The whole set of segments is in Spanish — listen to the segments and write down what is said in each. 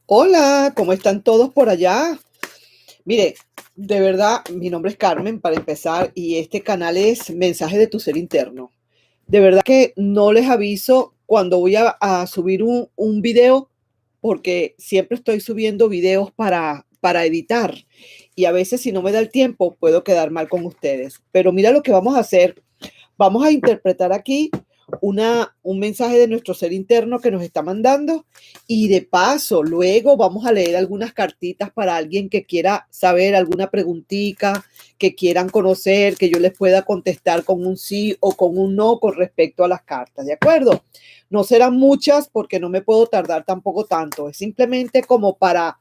Hola, ¿cómo están todos por allá? Mire, de verdad, mi nombre es Carmen para empezar y este canal es Mensaje de tu Ser Interno. De verdad que no les aviso cuando voy a subir un video porque siempre estoy subiendo videos para editar y a veces si no me da el tiempo puedo quedar mal con ustedes. Pero mira lo que vamos a hacer. Vamos a interpretar aquí un mensaje de nuestro ser interno que nos está mandando y de paso luego vamos a leer algunas cartitas para alguien que quiera saber alguna preguntita, que quieran conocer, que yo les pueda contestar con un sí o con un no con respecto a las cartas, ¿de acuerdo? No serán muchas porque no me puedo tardar tampoco tanto, es simplemente como para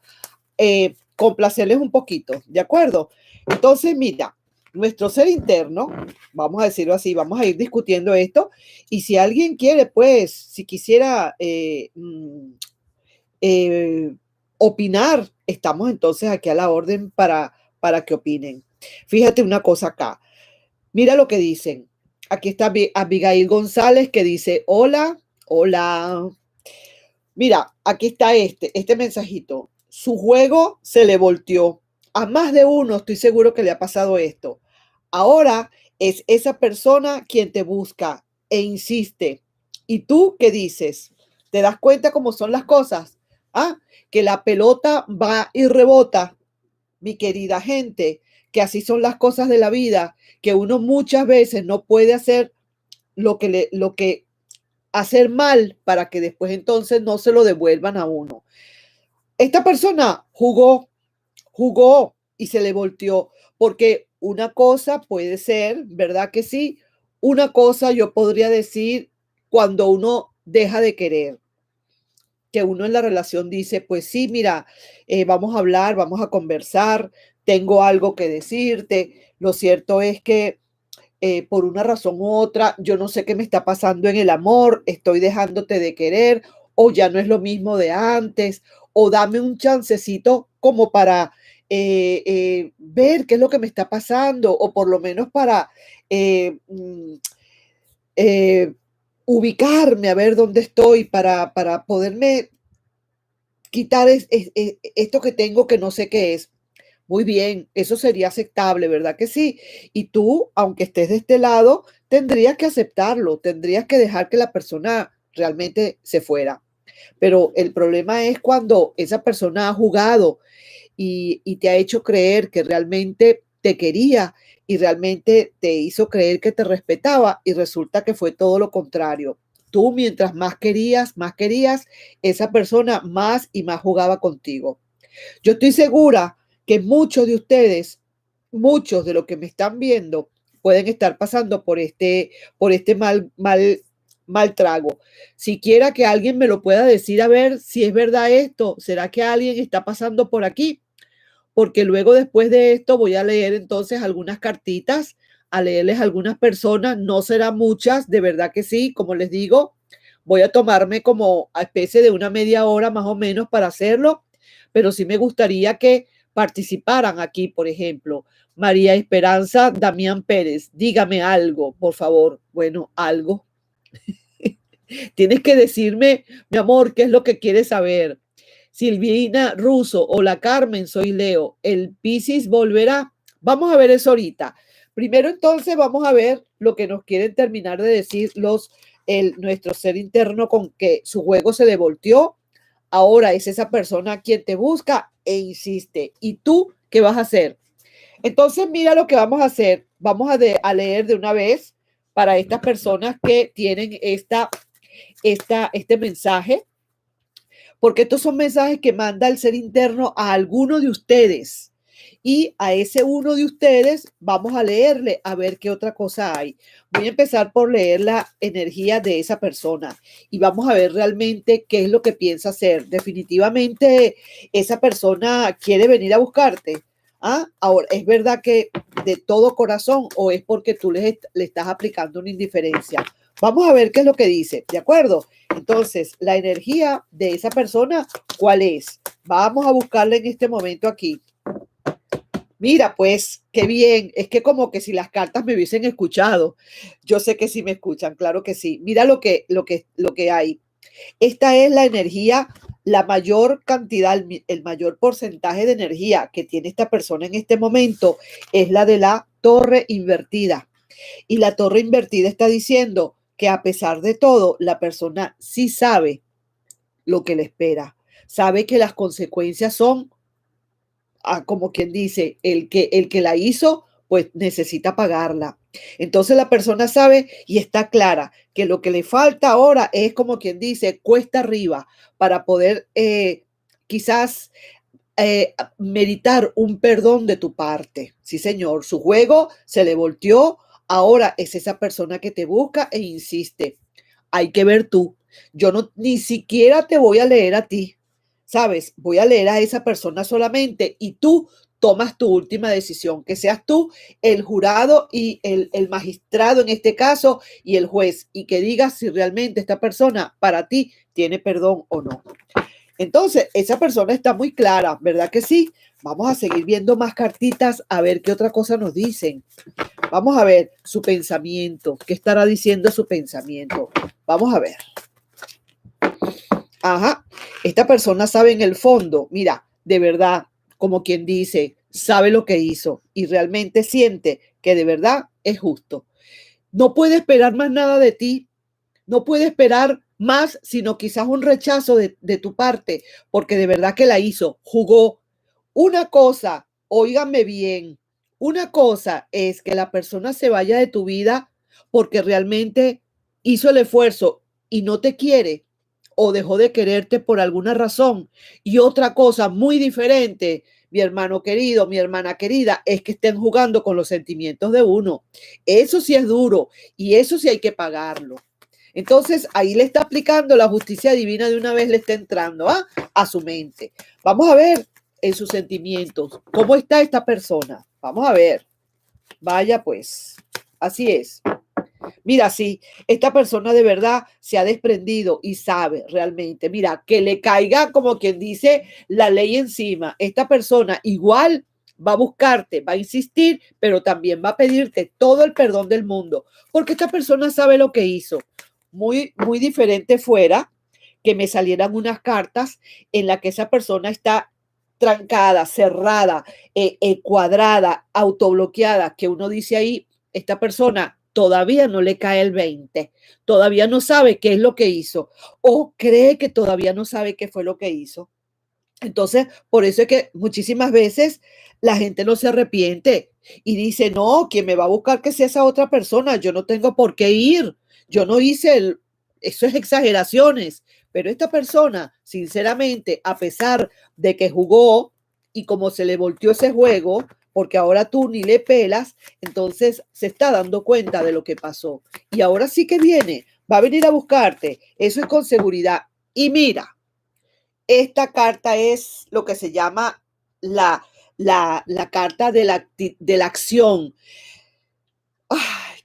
complacerles un poquito, ¿de acuerdo? Entonces, mira, nuestro ser interno, vamos a decirlo así, vamos a ir discutiendo esto y si alguien quiere, pues, si quisiera eh, opinar, estamos entonces aquí a la orden para que opinen. Fíjate una cosa acá, mira lo que dicen. Aquí está Abigail González que dice, hola, hola. Mira, aquí está este mensajito. Su juego se le volteó. A más de uno estoy seguro que le ha pasado esto. Ahora es esa persona quien te busca e insiste. ¿Y tú qué dices? ¿Te das cuenta cómo son las cosas? Ah, que la pelota va y rebota, mi querida gente, que así son las cosas de la vida, que uno muchas veces no puede hacer lo que hacer mal para que después entonces no se lo devuelvan a uno. Esta persona jugó y se le volteó, porque una cosa puede ser, ¿verdad que sí? Una cosa yo podría decir cuando uno deja de querer, que uno en la relación dice, pues sí, mira, vamos a hablar, vamos a conversar, tengo algo que decirte. Lo cierto es que por una razón u otra, yo no sé qué me está pasando en el amor, estoy dejándote de querer o ya no es lo mismo de antes, o dame un chancecito como para ver qué es lo que me está pasando, o por lo menos para eh, mm, eh, ubicarme, a ver dónde estoy, para poderme quitar esto que tengo que no sé qué es. Muy bien, eso sería aceptable, ¿verdad que sí? Y tú, aunque estés de este lado, tendrías que aceptarlo, tendrías que dejar que la persona realmente se fuera. Pero el problema es cuando esa persona ha jugado y te ha hecho creer que realmente te quería y realmente te hizo creer que te respetaba y resulta que fue todo lo contrario. Tú mientras más querías, esa persona más y más jugaba contigo. Yo estoy segura que muchos de ustedes, muchos de los que me están viendo, pueden estar pasando por este mal trago. Siquiera que alguien me lo pueda decir a ver si es verdad esto. ¿Será que alguien está pasando por aquí? Porque luego después de esto voy a leer entonces algunas cartitas, a leerles a algunas personas. No serán muchas, de verdad que sí, como les digo, voy a tomarme como a especie de una media hora más o menos para hacerlo, pero sí me gustaría que participaran aquí, por ejemplo, María Esperanza Damián Pérez, dígame algo, por favor. Bueno, algo. Tienes que decirme, mi amor, qué es lo que quieres saber. Silvina Russo, hola Carmen, soy Leo. El Piscis volverá. Vamos a ver eso ahorita. Primero entonces vamos a ver lo que nos quieren terminar de decir nuestro ser interno con que su juego se le volteó. Ahora es esa persona quien te busca e insiste. ¿Y tú qué vas a hacer? Entonces mira lo que vamos a hacer. Vamos a leer de una vez para estas personas que tienen este mensaje, porque estos son mensajes que manda el ser interno a alguno de ustedes. Y a ese uno de ustedes vamos a leerle a ver qué otra cosa hay. Voy a empezar por leer la energía de esa persona y vamos a ver realmente qué es lo que piensa hacer. Definitivamente esa persona quiere venir a buscarte. ¿Ah? Ahora, ¿es verdad que de todo corazón o es porque tú le estás aplicando una indiferencia? Vamos a ver qué es lo que dice, ¿de acuerdo? Entonces, la energía de esa persona, ¿cuál es? Vamos a buscarla en este momento aquí. Mira, pues, qué bien. Es que como que si las cartas me hubiesen escuchado. Yo sé que sí me escuchan, claro que sí. Mira lo que hay. Esta es la energía la mayor cantidad, el mayor porcentaje de energía que tiene esta persona en este momento es la de la torre invertida. Y la torre invertida está diciendo que a pesar de todo, la persona sí sabe lo que le espera. Sabe que las consecuencias son, como quien dice, el que la hizo, pues necesita pagarla. Entonces la persona sabe y está clara que lo que le falta ahora es, como quien dice, cuesta arriba para poder quizás meritar un perdón de tu parte. Sí, señor, su juego se le volteó. Ahora es esa persona que te busca e insiste. Hay que ver tú. Yo no, ni siquiera te voy a leer a ti, ¿sabes? Voy a leer a esa persona solamente y tú tomas tu última decisión, que seas tú el jurado y el magistrado en este caso y el juez, y que digas si realmente esta persona para ti tiene perdón o no. Entonces, esa persona está muy clara, ¿verdad que sí? Vamos a seguir viendo más cartitas a ver qué otra cosa nos dicen. Vamos a ver su pensamiento. ¿Qué estará diciendo su pensamiento? Vamos a ver. Ajá, esta persona sabe en el fondo, mira, de verdad, como quien dice, sabe lo que hizo y realmente siente que de verdad es justo. No puede esperar más nada de ti, no puede esperar más, sino quizás un rechazo de tu parte, porque de verdad que la hizo, jugó. Una cosa, óiganme bien, una cosa es que la persona se vaya de tu vida porque realmente hizo el esfuerzo y no te quiere o dejó de quererte por alguna razón. Y otra cosa muy diferente, mi hermano querido, mi hermana querida, es que estén jugando con los sentimientos de uno. Eso sí es duro y eso sí hay que pagarlo. Entonces ahí le está aplicando la justicia divina, de una vez le está entrando a su mente. Vamos a ver en sus sentimientos cómo está esta persona. Vamos a ver. Vaya pues, así es. Mira, sí, esta persona de verdad se ha desprendido y sabe realmente, mira, que le caiga, como quien dice, la ley encima. Esta persona igual va a buscarte, va a insistir, pero también va a pedirte todo el perdón del mundo, porque esta persona sabe lo que hizo. Muy, muy diferente fuera que me salieran unas cartas en las que esa persona está trancada, cerrada, cuadrada, autobloqueada, que uno dice ahí, esta persona todavía no le cae el 20, todavía no sabe qué es lo que hizo o cree que todavía no sabe qué fue lo que hizo. Entonces, por eso es que muchísimas veces la gente no se arrepiente y dice, no, quien me va a buscar que sea esa otra persona, yo no tengo por qué ir, yo no hice eso es exageraciones, pero esta persona, sinceramente, a pesar de que jugó y como se le volteó ese juego, porque ahora tú ni le pelas, entonces se está dando cuenta de lo que pasó. Y ahora sí que viene, va a venir a buscarte, eso es con seguridad. Y mira, esta carta es lo que se llama la carta de la acción.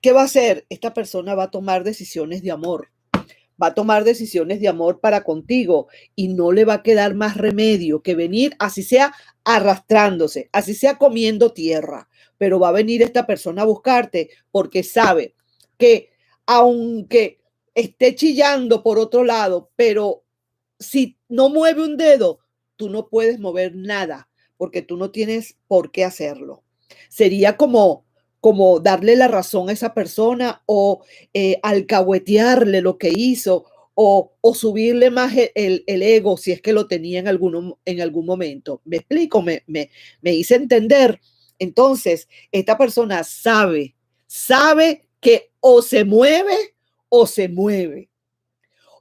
¿Qué va a hacer? Esta persona va a tomar decisiones de amor. Va a tomar decisiones de amor para contigo y no le va a quedar más remedio que venir, así sea arrastrándose, así sea comiendo tierra, pero va a venir esta persona a buscarte porque sabe que aunque esté chillando por otro lado, pero si no mueve un dedo, tú no puedes mover nada porque tú no tienes por qué hacerlo. Sería como darle la razón a esa persona o alcahuetearle lo que hizo o subirle más el ego si es que lo tenía en algún momento. ¿Me explico? Me hice entender. Entonces, esta persona sabe que o se mueve o se mueve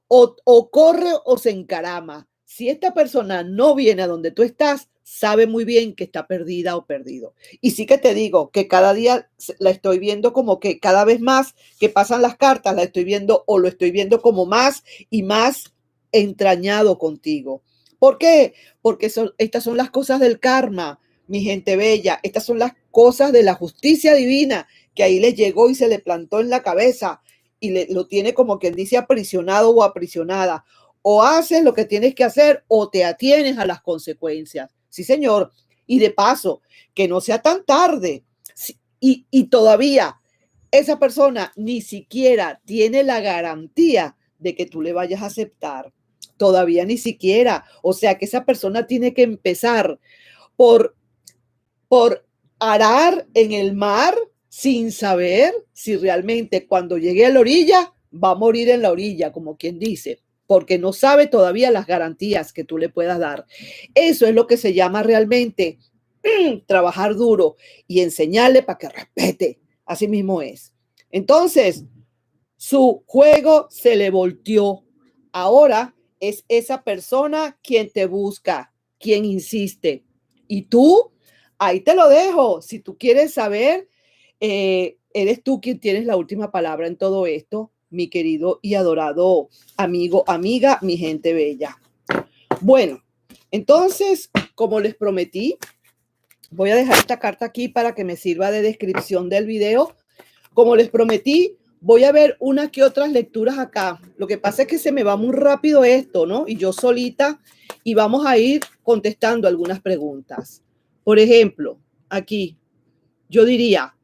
o corre o se encarama. Si esta persona no viene a donde tú estás, sabe muy bien que está perdida o perdido. Y sí que te digo que cada día la estoy viendo como que cada vez más que pasan las cartas, la estoy viendo o lo estoy viendo como más y más entrañado contigo. ¿Por qué? Porque estas son las cosas del karma, mi gente bella. Estas son las cosas de la justicia divina que ahí le llegó y se le plantó en la cabeza y lo tiene como quien dice aprisionado o aprisionada. O haces lo que tienes que hacer o te atienes a las consecuencias. Sí, señor. Y de paso, que no sea tan tarde. Y todavía esa persona ni siquiera tiene la garantía de que tú le vayas a aceptar. todavía ni siquiera. O sea que esa persona tiene que empezar por, por arar en el mar sin saber si realmente cuando llegue a la orilla va a morir en la orilla, como quien dice, porque no sabe todavía las garantías que tú le puedas dar. Eso es lo que se llama realmente trabajar duro y enseñarle para que respete. Así mismo es. Entonces, su juego se le volteó. Ahora es esa persona quien te busca, quien insiste. Y tú, ahí te lo dejo. Si tú quieres saber, eres tú quien tienes la última palabra en todo esto, mi querido y adorado amigo, amiga, mi gente bella. Bueno, entonces, como les prometí, voy a dejar esta carta aquí para que me sirva de descripción del video. Como les prometí, voy a ver unas que otras lecturas acá. Lo que pasa es que se me va muy rápido esto, ¿no? Y yo solita, y vamos a ir contestando algunas preguntas. Por ejemplo, aquí, yo diría,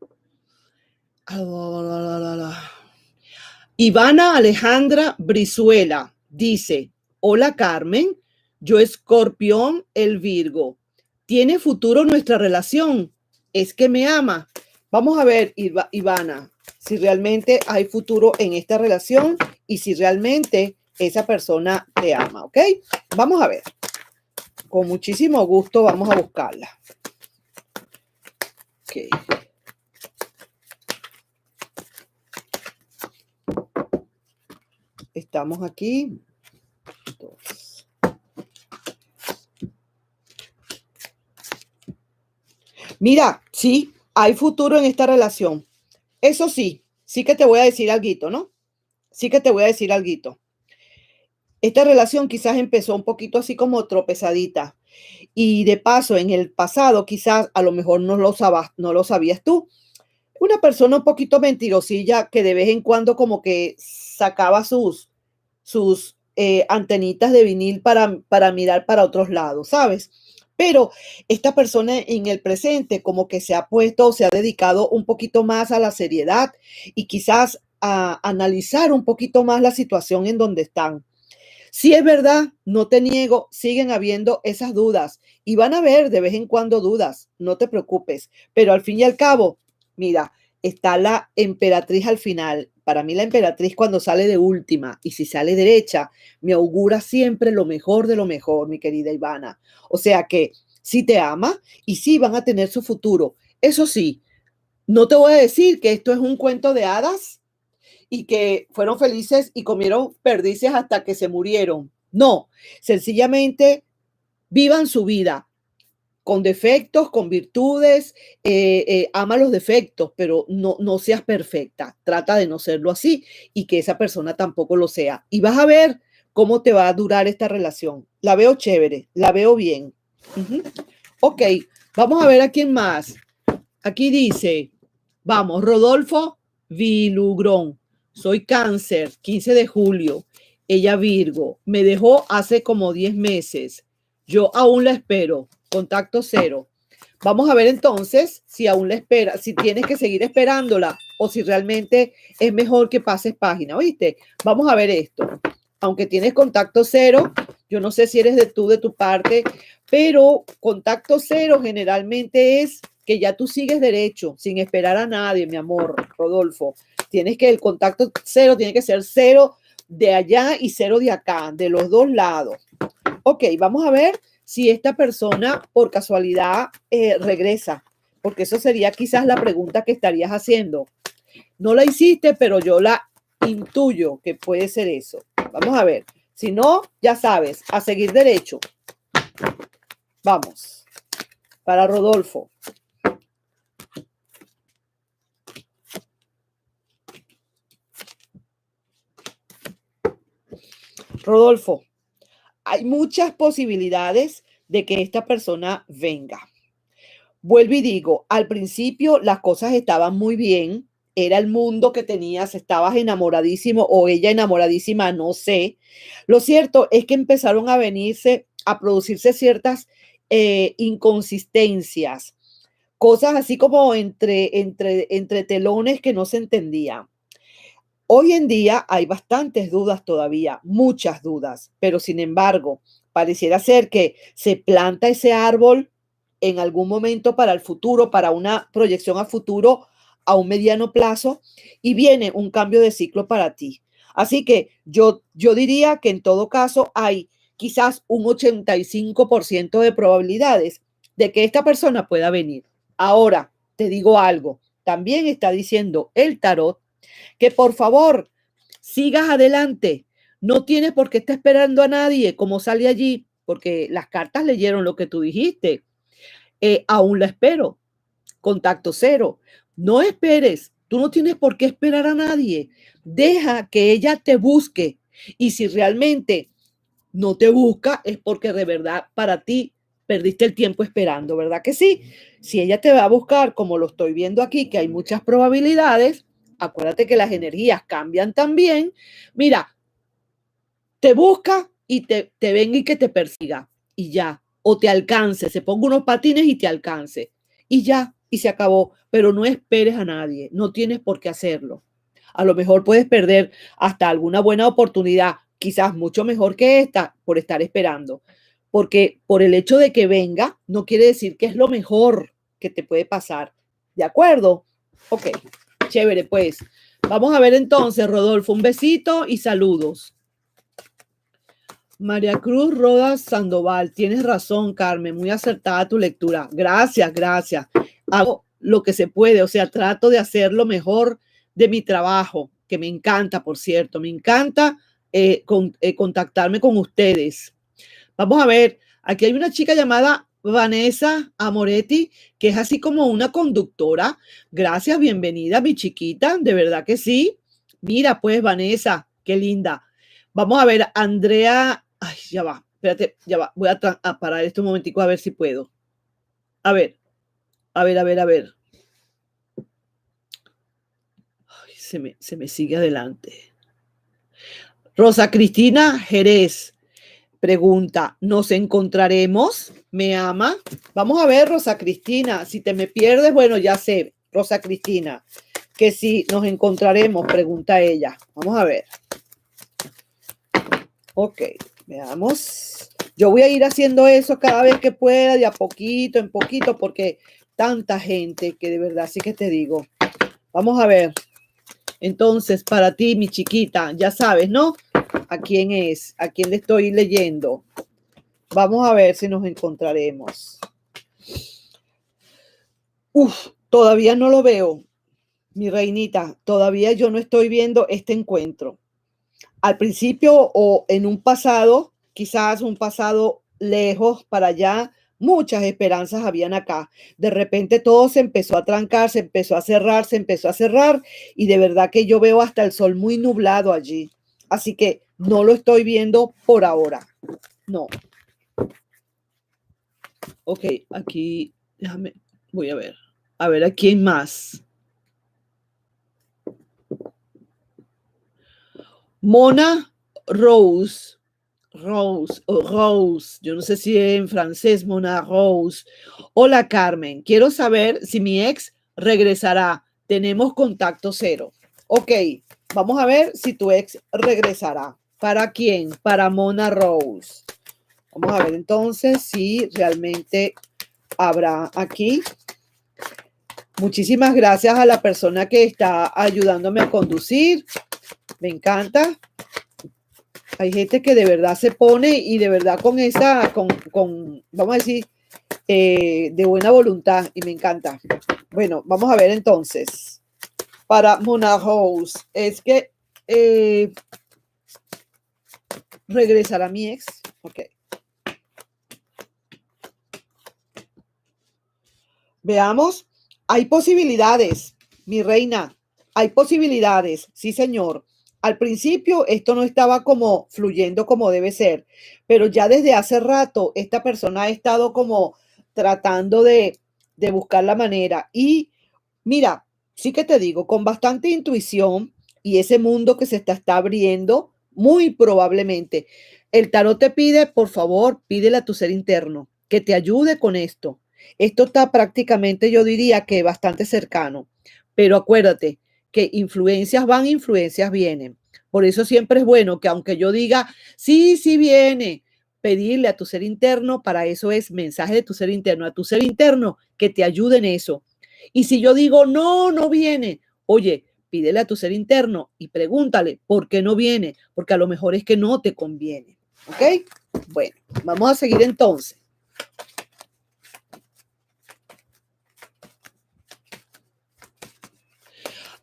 Ivana Alejandra Brizuela dice, hola Carmen, yo Escorpión, el Virgo. ¿Tiene futuro nuestra relación? ¿Es que me ama? Vamos a ver, Ivana, si realmente hay futuro en esta relación y si realmente esa persona te ama, ¿ok? Vamos a ver. Con muchísimo gusto vamos a buscarla. Ok. Estamos aquí. Dos. Mira, sí, hay futuro en esta relación. Eso sí, sí que te voy a decir algo, ¿no? Sí que te voy a decir algo. Esta relación quizás empezó un poquito así como tropezadita. Y de paso, en el pasado, quizás a lo mejor no lo sabías tú. Una persona un poquito mentirosilla que de vez en cuando como que sacaba sus antenitas de vinil para mirar para otros lados, ¿sabes? Pero esta persona en el presente como que se ha puesto, se ha dedicado un poquito más a la seriedad y quizás a analizar un poquito más la situación en donde están. Si es verdad, no te niego, siguen habiendo esas dudas y van a haber de vez en cuando dudas, no te preocupes, pero al fin y al cabo, mira, está la emperatriz al final. Para mí la emperatriz cuando sale de última y si sale derecha, me augura siempre lo mejor de lo mejor, mi querida Ivana. O sea que sí te ama y sí van a tener su futuro. Eso sí, no te voy a decir que esto es un cuento de hadas y que fueron felices y comieron perdices hasta que se murieron. No, sencillamente vivan su vida con defectos, con virtudes, ama los defectos, pero no seas perfecta. Trata de no serlo así y que esa persona tampoco lo sea. Y vas a ver cómo te va a durar esta relación. La veo chévere, la veo bien. Ok, vamos a ver a quién más. Aquí dice, vamos, Rodolfo Vilugrón. Soy Cáncer, 15 de julio. Ella Virgo. Me dejó hace como 10 meses. Yo aún la espero. Contacto cero. Vamos a ver entonces si aún la espera, si tienes que seguir esperándola o si realmente es mejor que pases página. ¿Oíste? Vamos a ver esto. Aunque tienes contacto cero, yo no sé si eres de tu parte, pero contacto cero generalmente es que ya tú sigues derecho, sin esperar a nadie, mi amor, Rodolfo. Tienes que el contacto cero tiene que ser cero de allá y cero de acá, de los dos lados. Ok, vamos a ver si esta persona por casualidad regresa, porque eso sería quizás la pregunta que estarías haciendo. No la hiciste, pero yo la intuyo que puede ser eso. Vamos a ver. Si no, ya sabes, a seguir derecho. Vamos. Para Rodolfo. Rodolfo, hay muchas posibilidades de que esta persona venga. Vuelvo y digo, al principio las cosas estaban muy bien, era el mundo que tenías, estabas enamoradísimo o ella enamoradísima, no sé. Lo cierto es que empezaron a producirse ciertas inconsistencias, cosas así como entre telones que no se entendían. Hoy en día hay bastantes dudas todavía, muchas dudas, pero sin embargo, pareciera ser que se planta ese árbol en algún momento para el futuro, para una proyección a futuro a un mediano plazo y viene un cambio de ciclo para ti. Así que yo diría que en todo caso hay quizás un 85% de probabilidades de que esta persona pueda venir. Ahora, te digo algo, también está diciendo el tarot que por favor sigas adelante. No tienes por qué estar esperando a nadie, como sale allí, porque las cartas leyeron lo que tú dijiste. Aún la espero. Contacto cero. No esperes. Tú no tienes por qué esperar a nadie. Deja que ella te busque. Y si realmente no te busca, es porque de verdad para ti perdiste el tiempo esperando, ¿verdad que sí? Si ella te va a buscar, como lo estoy viendo aquí, que hay muchas probabilidades, acuérdate que las energías cambian también. Mira, te busca y te venga y que te persiga y ya, o te alcance, se ponga unos patines y te alcance y ya, y se acabó, pero no esperes a nadie, no tienes por qué hacerlo. A lo mejor puedes perder hasta alguna buena oportunidad, quizás mucho mejor que esta, por estar esperando, porque por el hecho de que venga, no quiere decir que es lo mejor que te puede pasar. ¿De acuerdo? Ok, chévere, pues. Vamos a ver entonces, Rodolfo, un besito y saludos. María Cruz Rodas Sandoval, tienes razón, Carmen, muy acertada tu lectura. Gracias, gracias. Hago lo que se puede, o sea, trato de hacer lo mejor de mi trabajo, que me encanta, por cierto, me encanta contactarme con ustedes. Vamos a ver, aquí hay una chica llamada Vanessa Amoretti, que es así como una conductora. Gracias, bienvenida, mi chiquita, de verdad que sí. Mira, pues, Vanessa, qué linda. Vamos a ver, Andrea. Ay, ya va, espérate, ya va. Voy a parar esto un momentico a ver si puedo. A ver, a ver, a ver, a ver. Ay, se me sigue adelante. Rosa Cristina Jerez pregunta, ¿nos encontraremos? ¿Me ama? Vamos a ver, Rosa Cristina, si te me pierdes, bueno, ya sé, Rosa Cristina, que si nos encontraremos, pregunta ella. Vamos a ver. Ok, veamos. Yo voy a ir haciendo eso cada vez que pueda, de a poquito en poquito, porque tanta gente que de verdad sí que te digo. Vamos a ver. Entonces, para ti, mi chiquita, ya sabes, ¿no? ¿A quién es? ¿A quién le estoy leyendo? Vamos a ver si nos encontraremos. Uf, todavía no lo veo, mi reinita. Todavía yo no estoy viendo este encuentro. Al principio o en un pasado, quizás un pasado lejos para allá, muchas esperanzas habían acá. De repente todo se empezó a trancar, se empezó a cerrar, se empezó a cerrar y de verdad que yo veo hasta el sol muy nublado allí. Así que no lo estoy viendo por ahora. No. Ok, aquí, déjame, voy a ver. A ver, ¿a quién más? Mona Rose. Rose, o Rose, yo no sé si en francés, Mona Rose. Hola Carmen, quiero saber si mi ex regresará. Tenemos contacto cero. Ok, vamos a ver si tu ex regresará. ¿Para quién? Para Mona Rose. Vamos a ver entonces si realmente habrá aquí. Muchísimas gracias a la persona que está ayudándome a conducir. Me encanta. Hay gente que de verdad se pone y de verdad con esa, vamos a decir, de buena voluntad y me encanta. Bueno, vamos a ver entonces. Para Mona Rose, es que regresará mi ex. Ok. Veamos. Hay posibilidades, mi reina. Hay posibilidades, sí, señor. Al principio esto no estaba como fluyendo como debe ser, pero ya desde hace rato esta persona ha estado como tratando de buscar la manera. Y mira, sí que te digo, con bastante intuición y ese mundo que se está abriendo, muy probablemente, el tarot te pide, por favor, pídele a tu ser interno que te ayude con esto. Esto está prácticamente, yo diría que bastante cercano, pero acuérdate que influencias van, influencias vienen. Por eso siempre es bueno que aunque yo diga, sí, sí viene, pedirle a tu ser interno, para eso es mensaje de tu ser interno, a tu ser interno que te ayude en eso. Y si yo digo, no, no viene, oye, pídele a tu ser interno y pregúntale por qué no viene, porque a lo mejor es que no te conviene. ¿Ok? Bueno, vamos a seguir entonces.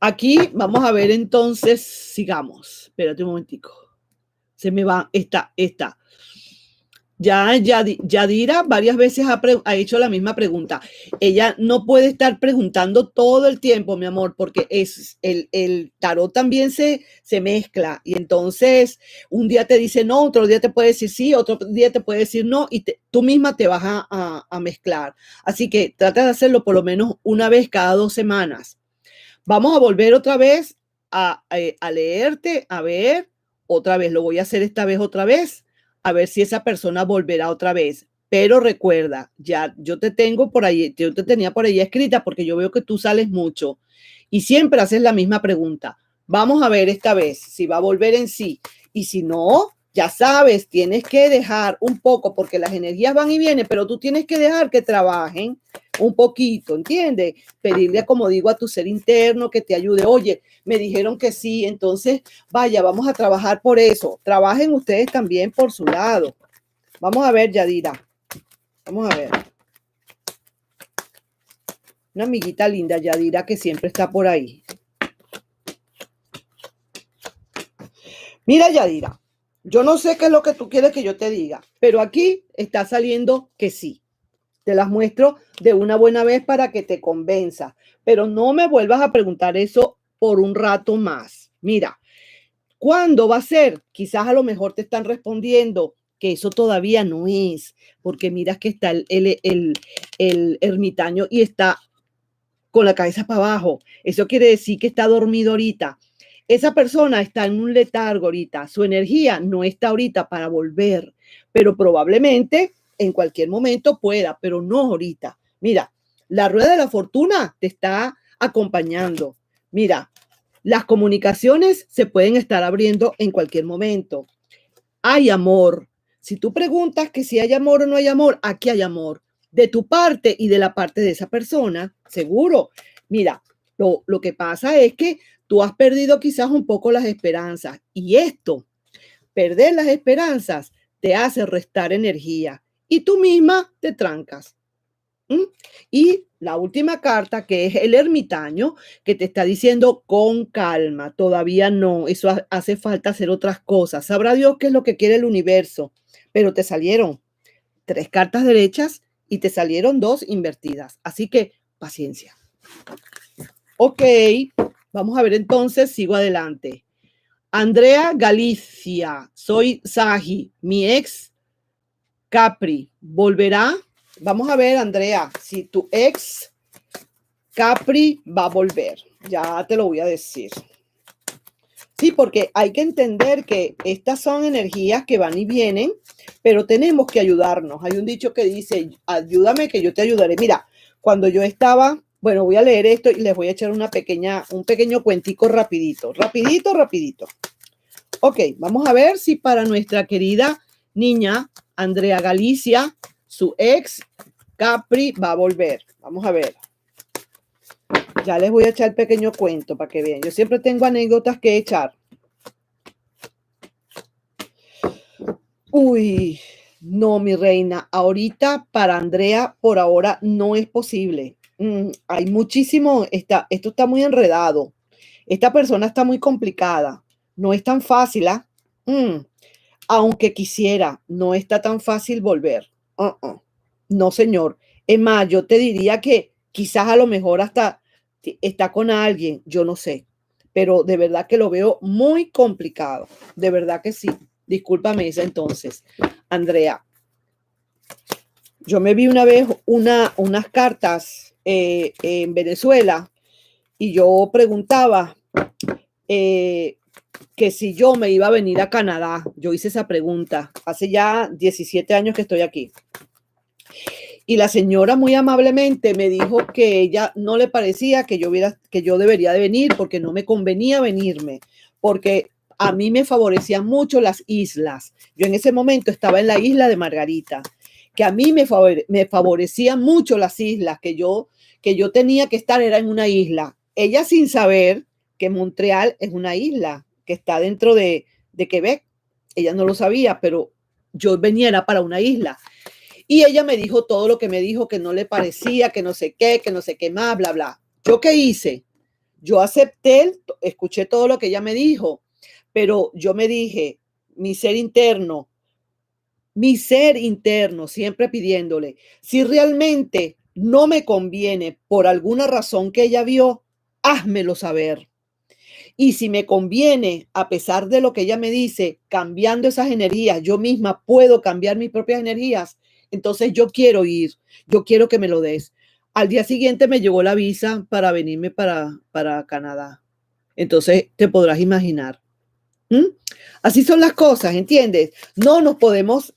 Aquí vamos a ver entonces, sigamos. Espérate un momentico. Se me va, esta. Yadira varias veces ha hecho la misma pregunta. Ella no puede estar preguntando todo el tiempo, mi amor, porque el tarot también se mezcla. Y entonces un día te dice no, otro día te puede decir sí, otro día te puede decir no, y tú misma te vas a mezclar. Así que trata de hacerlo por lo menos una vez cada 2 semanas. Vamos a volver otra vez a leerte, a ver, otra vez. Lo voy a hacer esta vez otra vez, a ver si esa persona volverá otra vez. Pero recuerda, ya yo te tengo por ahí, yo te tenía por ahí escrita porque yo veo que tú sales mucho y siempre haces la misma pregunta. Vamos a ver esta vez si va a volver en sí. Y si no, ya sabes, tienes que dejar un poco porque las energías van y vienen, pero tú tienes que dejar que trabajen un poquito, ¿entiendes? Pedirle, como digo, a tu ser interno que te ayude. Oye, me dijeron que sí, entonces vaya, vamos a trabajar por eso. Trabajen ustedes también por su lado. Vamos a ver, Yadira. Vamos a ver. Una amiguita linda, Yadira, que siempre está por ahí. Mira, Yadira, yo no sé qué es lo que tú quieres que yo te diga, pero aquí está saliendo que sí. Te las muestro de una buena vez para que te convenza, pero no me vuelvas a preguntar eso por un rato más. Mira, ¿cuándo va a ser? Quizás a lo mejor te están respondiendo que eso todavía no es, porque miras que está el ermitaño y está con la cabeza para abajo. Eso quiere decir que está dormido ahorita. Esa persona está en un letargo ahorita. Su energía no está ahorita para volver, pero probablemente en cualquier momento pueda, pero no ahorita. Mira, la rueda de la fortuna te está acompañando. Mira, las comunicaciones se pueden estar abriendo en cualquier momento. Hay amor. Si tú preguntas que si hay amor o no hay amor, aquí hay amor. De tu parte y de la parte de esa persona, seguro. Mira, lo que pasa es que tú has perdido quizás un poco las esperanzas y esto, perder las esperanzas, te hace restar energía y tú misma te trancas. ¿Mm? Y la última carta, que es el ermitaño, que te está diciendo con calma, todavía no, eso hace falta hacer otras cosas. Sabrá Dios qué es lo que quiere el universo, pero te salieron 3 cartas derechas y te salieron 2 invertidas. Así que paciencia. Ok, vamos a ver entonces, sigo adelante. Andrea Galicia, soy Saji, mi ex Capri, ¿volverá? Vamos a ver, Andrea, si tu ex Capri va a volver. Ya te lo voy a decir. Sí, porque hay que entender que estas son energías que van y vienen, pero tenemos que ayudarnos. Hay un dicho que dice, ayúdame que yo te ayudaré. Mira, cuando yo estaba, bueno, voy a leer esto y les voy a echar un pequeño cuentico rapidito. Ok, vamos a ver si para nuestra querida niña Andrea Galicia, su ex Capri va a volver. Vamos a ver. Ya les voy a echar el pequeño cuento para que vean. Yo siempre tengo anécdotas que echar. Uy, no, mi reina. Ahorita para Andrea, por ahora, no es posible. Hay muchísimo, esto está muy enredado. Esta persona está muy complicada. No es tan fácil, ¿ah? Aunque quisiera, no está tan fácil volver. No, señor. Es más, yo te diría que quizás a lo mejor hasta está con alguien, yo no sé, pero de verdad que lo veo muy complicado. De verdad que sí. Discúlpame esa entonces, Andrea. Yo me vi una vez unas cartas en Venezuela y yo preguntaba que si yo me iba a venir a Canadá. Yo hice esa pregunta hace ya 17 años que estoy aquí. Y la señora muy amablemente me dijo que ella no le parecía que yo debería de venir porque no me convenía venirme, porque a mí me favorecían mucho las islas. Yo en ese momento estaba en la isla de Margarita, que a mí me favorecían mucho las islas, que yo tenía que estar era en una isla. Ella sin saber que Montreal es una isla que está dentro de Quebec. Ella no lo sabía, pero yo venía era para una isla. Y ella me dijo todo lo que me dijo, que no le parecía, que no sé qué más, bla, bla. ¿Yo qué hice? Yo acepté, escuché todo lo que ella me dijo, pero yo me dije, mi ser interno, siempre pidiéndole, si realmente no me conviene por alguna razón que ella vio, házmelo saber. Y si me conviene, a pesar de lo que ella me dice, cambiando esas energías, yo misma puedo cambiar mis propias energías, entonces yo quiero ir, yo quiero que me lo des. Al día siguiente me llegó la visa para venirme para Canadá. Entonces te podrás imaginar. ¿Mm? Así son las cosas, ¿entiendes? No nos podemos,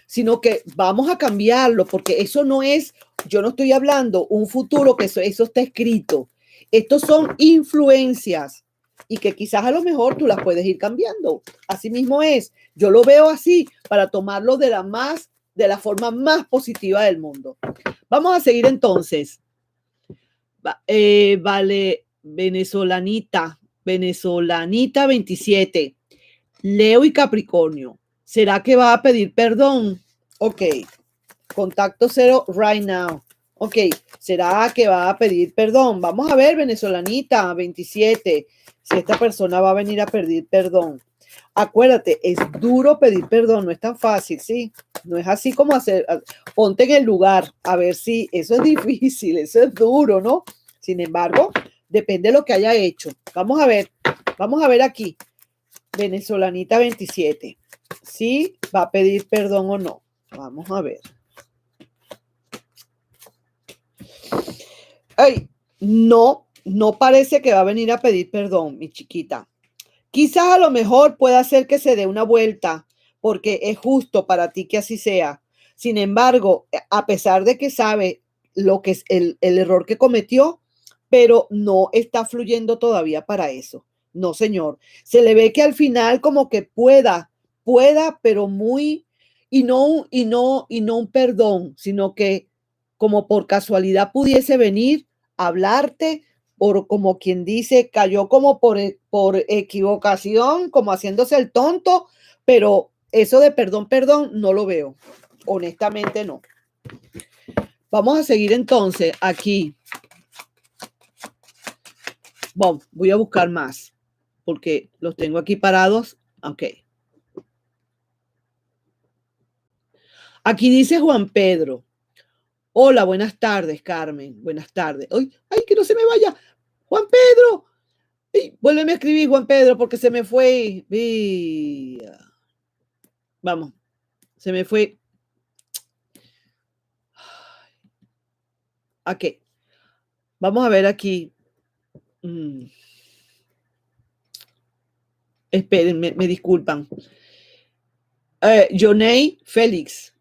sino que vamos a cambiarlo, porque eso no es, yo no estoy hablando un futuro que eso está escrito. Estos son influencias y que quizás a lo mejor tú las puedes ir cambiando. Así mismo es. Yo lo veo así para tomarlo de la forma más positiva del mundo. Vamos a seguir entonces. Vale, venezolanita 27. Leo y Capricornio. ¿Será que va a pedir perdón? Ok. Contacto cero right now. Ok. ¿Será que va a pedir perdón? Vamos a ver, venezolanita 27. Si esta persona va a venir a pedir perdón. Acuérdate, es duro pedir perdón, no es tan fácil, ¿sí? No es así como hacer, ponte en el lugar, a ver si eso es difícil, eso es duro, ¿no? Sin embargo, depende de lo que haya hecho. Vamos a ver aquí. Venezolanita 27. ¿Sí va a pedir perdón o no? Vamos a ver. Ay, no parece que va a venir a pedir perdón, mi chiquita. Quizás a lo mejor pueda hacer que se dé una vuelta, porque es justo para ti que así sea. Sin embargo, a pesar de que sabe lo que es el error que cometió, pero no está fluyendo todavía para eso. No, señor. Se le ve que al final como que pueda, pero muy, y no un perdón, sino que como por casualidad pudiese venir a hablarte, por como quien dice, cayó como por equivocación, como haciéndose el tonto, pero eso de perdón, no lo veo. Honestamente no. Vamos a seguir entonces aquí. Bueno, voy a buscar más porque los tengo aquí parados. Ok. Aquí dice Juan Pedro. Hola, buenas tardes, Carmen. Buenas tardes. Ay, que no se me vaya. Juan Pedro. Ay, vuélveme a escribir, Juan Pedro, porque se me fue. Vamos, se me fue. Ok. Vamos a ver aquí. Esperen, me disculpan. Joneid Félix.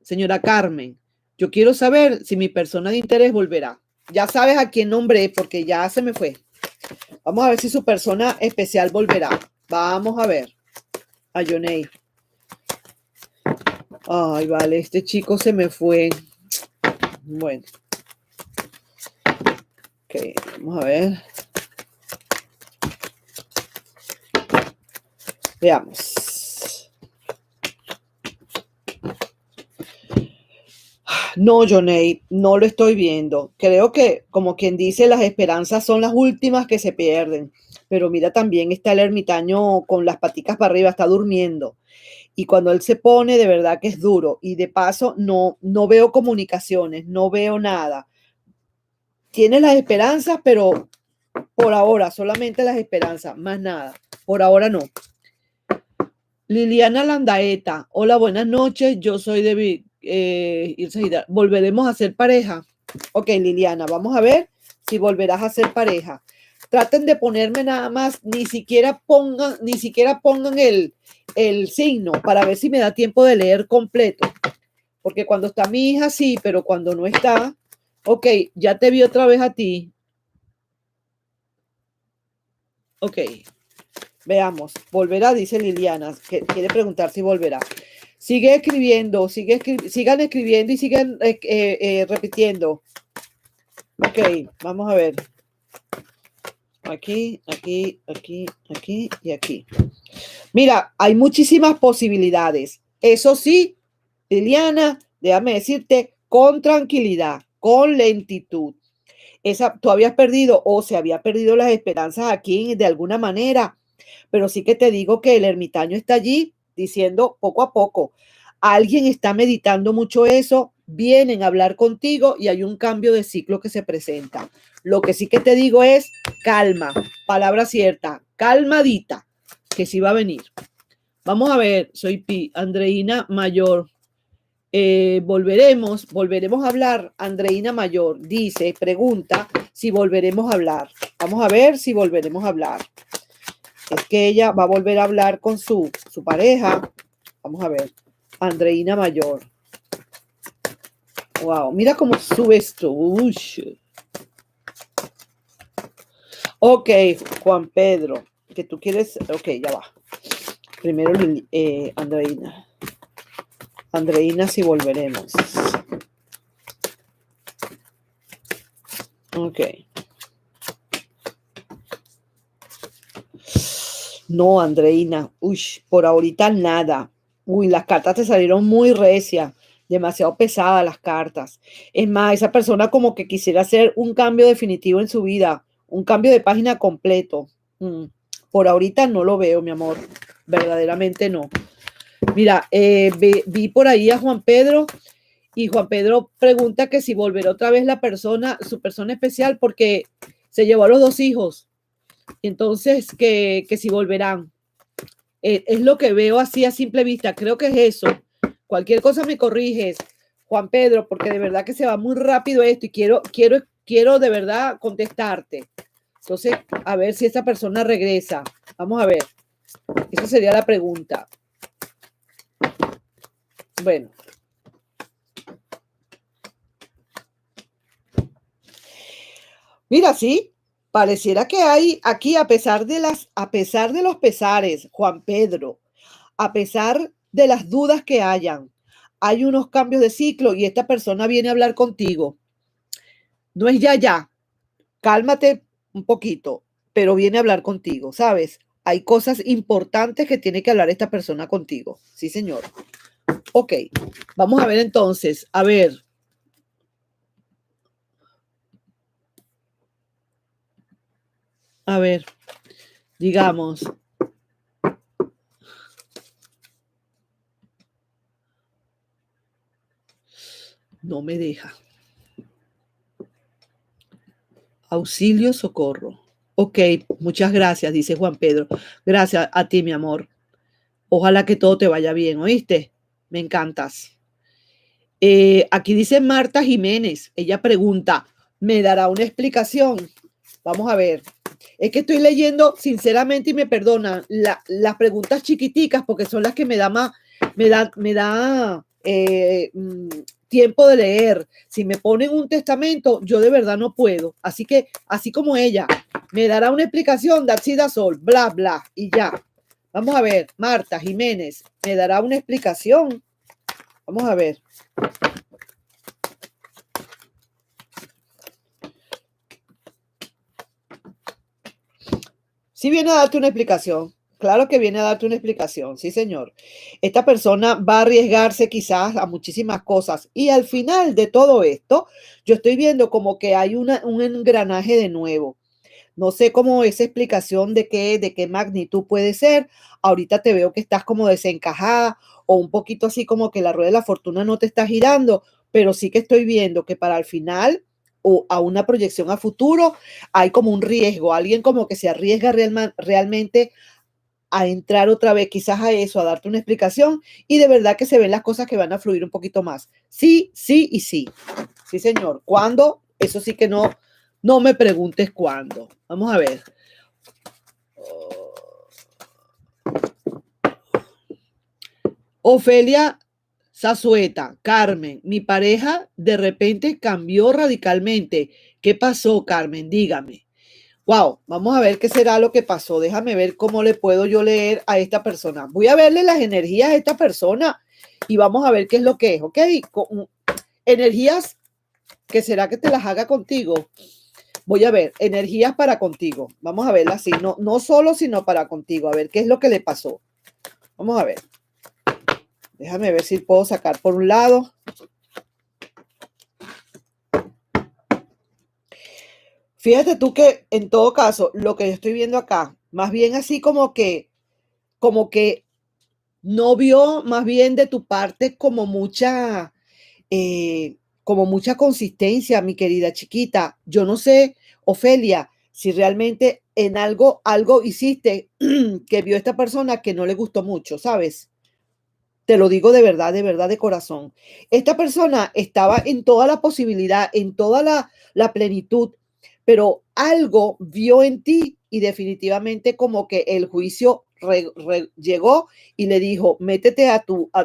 Señora Carmen, yo quiero saber si mi persona de interés volverá. Ya sabes a quién nombré porque ya se me fue. Vamos a ver si su persona especial volverá. Vamos a ver. A Joneid. Ay, vale, este chico se me fue. Bueno. Ok, vamos a ver. Veamos. No, Joneid, no lo estoy viendo. Creo que, como quien dice, las esperanzas son las últimas que se pierden. Pero mira, también está el ermitaño con las paticas para arriba, está durmiendo. Y cuando él se pone, de verdad que es duro. Y de paso, no veo comunicaciones, no veo nada. Tiene las esperanzas, pero por ahora, solamente las esperanzas, más nada. Por ahora no. Liliana Landaeta. Hola, buenas noches. Yo soy de ¿volveremos a ser pareja? Ok, Liliana, vamos a ver si volverás a ser pareja. Traten de ponerme nada más, ni siquiera pongan el signo para ver si me da tiempo de leer completo. porque cuando está mi hija sí, pero cuando no está, ok, ya te vi otra vez a ti. Ok, veamos, volverá, dice Liliana, que quiere preguntar si volverá. Sigue escribiendo, sigan escribiendo y sigan repitiendo. Ok, vamos a ver. Aquí, aquí, aquí, aquí y aquí. Mira, hay muchísimas posibilidades. Eso sí, Liliana, déjame decirte, con tranquilidad, con lentitud. Tú habías perdido o se había perdido las esperanzas aquí de alguna manera, pero sí que te digo que el ermitaño está allí diciendo poco a poco, alguien está meditando mucho eso, vienen a hablar contigo y hay un cambio de ciclo que se presenta. Lo que sí que te digo es calma, palabra cierta, calmadita, que sí va a venir. Vamos a ver, soy Pi, Andreina Mayor. Volveremos a hablar. Andreina Mayor dice, pregunta si volveremos a hablar. Vamos a ver si volveremos a hablar. Es que ella va a volver a hablar con su pareja. Vamos a ver. Andreina Mayor. Wow, mira cómo sube esto. Ush. Ok, Juan Pedro, que tú quieres. Ok, ya va. Primero, Andreina. Andreina, si volveremos. Ok. No, Andreina. Uy, por ahorita nada. Uy, las cartas te salieron muy recias. Demasiado pesadas las cartas. Es más, esa persona como que quisiera hacer un cambio definitivo en su vida. Un cambio de página completo. Por ahorita no lo veo, mi amor. Verdaderamente no. Mira, vi por ahí a Juan Pedro y Juan Pedro pregunta que si volverá otra vez su persona especial, porque se llevó a los dos hijos. Entonces, que si volverán. Es lo que veo así a simple vista. Creo que es eso. Cualquier cosa me corriges, Juan Pedro, porque de verdad que se va muy rápido esto y quiero de verdad contestarte. Entonces, a ver si esa persona regresa. Vamos a ver. Esa sería la pregunta. Bueno. Mira, sí, pareciera que hay aquí, a pesar de los pesares, Juan Pedro, a pesar de las dudas que hayan, hay unos cambios de ciclo y esta persona viene a hablar contigo. No es ya, cálmate un poquito, pero viene a hablar contigo, ¿sabes? Hay cosas importantes que tiene que hablar esta persona contigo. Sí, señor. Ok, vamos a ver entonces, a ver. A ver, digamos. No me deja. Auxilio, socorro. Ok, muchas gracias, dice Juan Pedro. Gracias a ti, mi amor. Ojalá que todo te vaya bien, ¿oíste? Me encantas. Aquí dice Marta Jiménez. Ella pregunta, ¿me dará una explicación? Vamos a ver. Es que estoy leyendo, sinceramente, y me perdonan, las preguntas chiquiticas porque son las que me da más, me da tiempo de leer. Si me ponen un testamento, yo de verdad no puedo. Así que, así como ella, me dará una explicación, da sol, bla, bla, y ya. Vamos a ver, Marta Jiménez, me dará una explicación. Vamos a ver. Sí viene a darte una explicación. Claro que viene a darte una explicación, sí, señor. Esta persona va a arriesgarse quizás a muchísimas cosas y al final de todo esto, yo estoy viendo como que hay un engranaje de nuevo. No sé cómo esa explicación de qué magnitud puede ser. Ahorita te veo que estás como desencajada o un poquito así como que la rueda de la fortuna no te está girando, pero sí que estoy viendo que para el final o a una proyección a futuro hay como un riesgo, alguien como que se arriesga realmente a entrar otra vez quizás a eso, a darte una explicación y de verdad que se ven las cosas que van a fluir un poquito más. Sí, sí y sí. Sí, señor. ¿Cuándo? Eso sí que no me preguntes cuándo. Vamos a ver. Ofelia Zazueta, Carmen, mi pareja de repente cambió radicalmente. ¿Qué pasó, Carmen? Dígame. Wow, vamos a ver qué será lo que pasó. Déjame ver cómo le puedo yo leer a esta persona. Voy a verle las energías a esta persona y vamos a ver qué es lo que es, ¿ok? Energías que será que te las haga contigo. Voy a ver, energías para contigo. Vamos a verlas así, no solo, sino para contigo. A ver qué es lo que le pasó. Vamos a ver. Déjame ver si puedo sacar por un lado. Fíjate tú que en todo caso, lo que yo estoy viendo acá, más bien así como que no vio más bien de tu parte como mucha consistencia, mi querida chiquita. Yo no sé, Ofelia, si realmente en algo hiciste que vio esta persona que no le gustó mucho, ¿sabes? Te lo digo de verdad, de corazón. Esta persona estaba en toda la posibilidad, en toda la plenitud, pero algo vio en ti y definitivamente como que el juicio llegó y le dijo, métete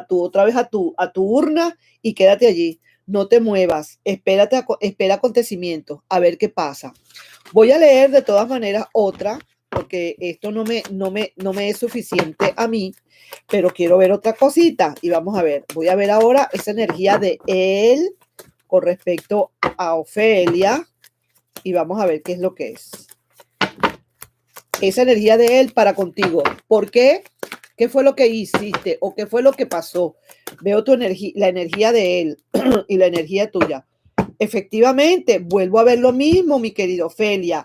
otra vez a tu urna y quédate allí. No te muevas, espera acontecimientos, a ver qué pasa. Voy a leer de todas maneras otra, porque esto no me es suficiente a mí, pero quiero ver otra cosita y vamos a ver. Voy a ver ahora esa energía de él con respecto a Ofelia y vamos a ver qué es lo que es. Esa energía de él para contigo. ¿Por qué? ¿Qué fue lo que hiciste o qué fue lo que pasó? Veo tu energía, la energía de él y la energía tuya. Efectivamente, vuelvo a ver lo mismo, mi querido Ofelia.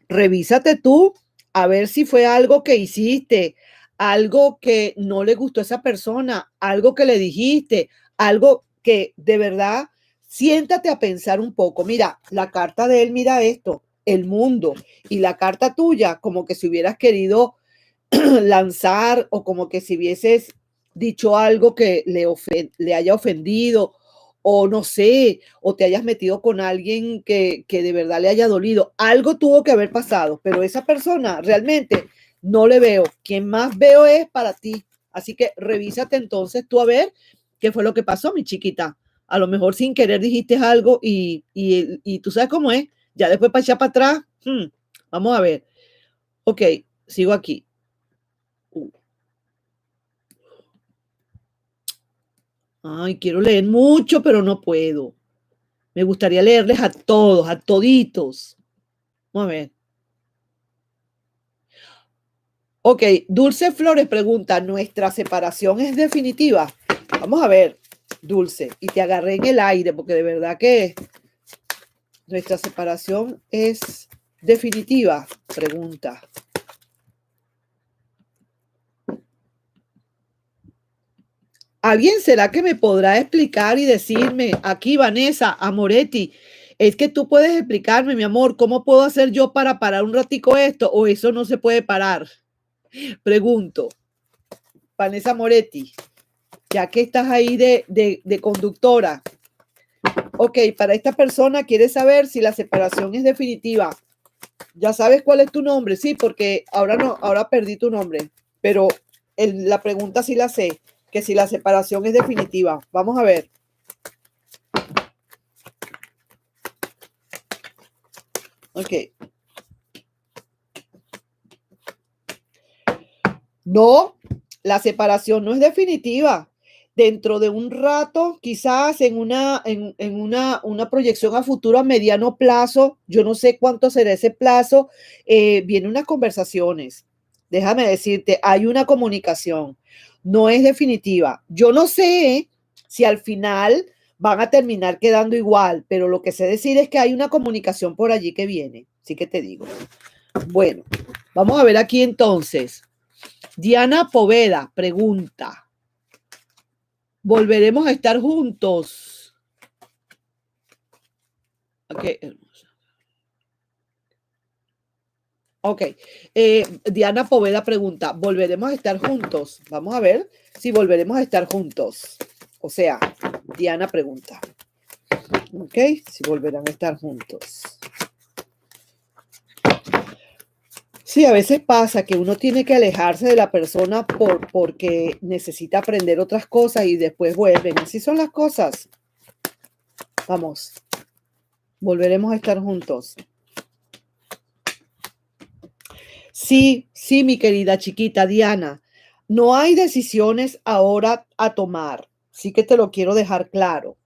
Revísate tú a ver si fue algo que hiciste, algo que no le gustó a esa persona, algo que le dijiste, algo que de verdad siéntate a pensar un poco. Mira, la carta de él, mira esto, el mundo, y la carta tuya, como que si hubieras querido lanzar o como que si hubieses dicho algo que le haya ofendido o no sé, o te hayas metido con alguien que de verdad le haya dolido. Algo tuvo que haber pasado, pero esa persona realmente no le veo. Quien más veo es para ti. Así que revísate entonces tú a ver qué fue lo que pasó, mi chiquita. A lo mejor sin querer dijiste algo y tú sabes cómo es. Ya después para echar para atrás. Vamos a ver. Ok, sigo aquí. Ay, quiero leer mucho, pero no puedo. Me gustaría leerles a todos, a toditos. Vamos a ver. Ok, Dulce Flores pregunta, ¿nuestra separación es definitiva? Vamos a ver, Dulce, y te agarré en el aire porque de verdad que nuestra separación es definitiva, pregunta. ¿Alguien será que me podrá explicar y decirme, aquí Vanessa, Amoretti, es que tú puedes explicarme, mi amor, cómo puedo hacer yo para parar un ratico esto o eso no se puede parar? Pregunto, Vanessa Moretti, ya que estás ahí de conductora. Ok, para esta persona quiere saber si la separación es definitiva. Ya sabes cuál es tu nombre, sí, porque ahora no, ahora perdí tu nombre, pero la pregunta sí la sé, que si la separación es definitiva. Vamos a ver. Ok. No, la separación no es definitiva. Dentro de un rato, quizás en una proyección a futuro a mediano plazo, yo no sé cuánto será ese plazo, vienen unas conversaciones. Déjame decirte, hay una comunicación, no es definitiva. Yo no sé si al final van a terminar quedando igual, pero lo que sé decir es que hay una comunicación por allí que viene. Sí que te digo. Bueno, vamos a ver aquí entonces. Diana Poveda pregunta, ¿volveremos a estar juntos? Okay. Ok. Diana Poveda pregunta, ¿volveremos a estar juntos? Vamos a ver si volveremos a estar juntos. O sea, Diana pregunta. Ok, si volverán a estar juntos. Sí, a veces pasa que uno tiene que alejarse de la persona porque necesita aprender otras cosas y después vuelven. Así son las cosas. Vamos, volveremos a estar juntos. Sí, sí, mi querida chiquita Diana, no hay decisiones ahora a tomar. Sí que te lo quiero dejar claro.